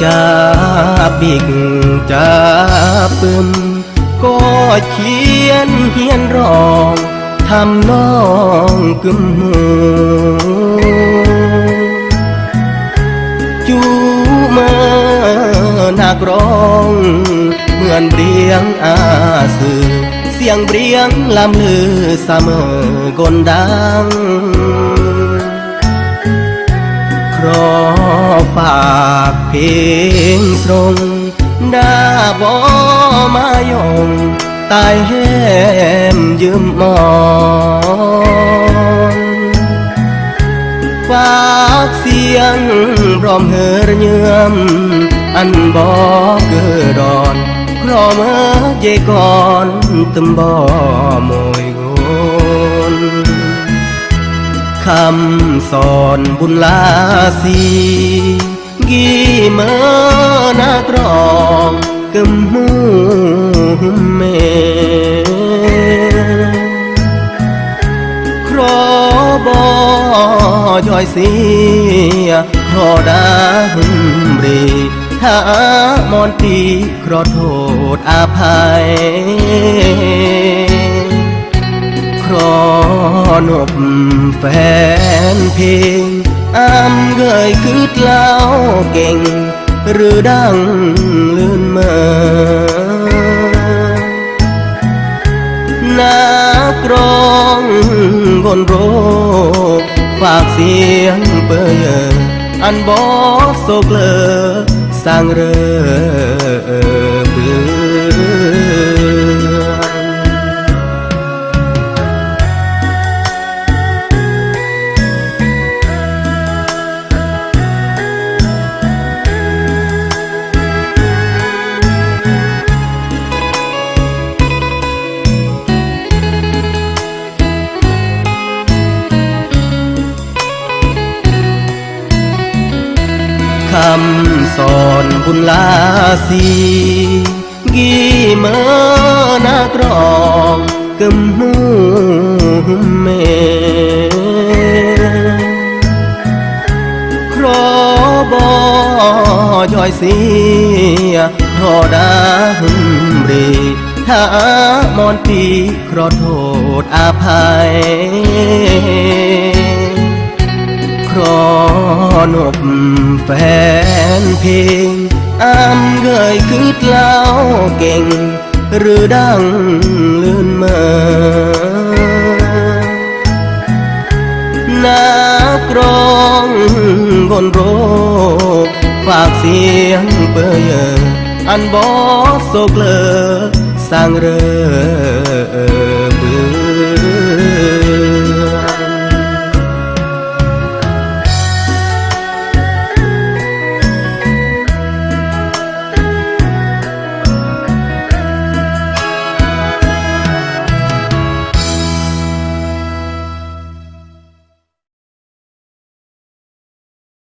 จะบิกจะปึมก็เขียนเฮียนร้องทำน้องกึมหูจูเมื่อนักร้องเหมือนเรียงอาสือเสียงเรียงลำลือเสมอกลดังขอฝากเพลงทรงดาบอมายงตายแห้มยืมมอนฝากเสียงพร้อมเหือเยื่อมอันบอกเกิดดอนครอเมื่อเยก่อนตึมบ่มวยโกนคำสอนบุญลาสีกี่เมื่อนักร้องกึมหูเมครอบอยอยเสียครอดาหึมรีถ้ามอนตีครอโทษอาภัยครอนบแฟนเพลงอ้ำเกยคืดเล่าเก่งหรือดังลื่นเมื่อนักร้องบนโรฝากเสียงเปยอันบอกโศกเลอสร้างเรือเบื่อคำสอนบุญลาสีกี่เมื่อนักร้องกึมหูเมครอบอยอยเสียครอดาหึมรีถ้ามอนตีครอโทษอาภัยครอนบแฟนเพลงอ้ำเกยคืดเล่าเก่งหรือดังลื่นเมื่อนักร้องบนโรฝากเสียงเปยอันบอกโศกเลอสร้างเรือ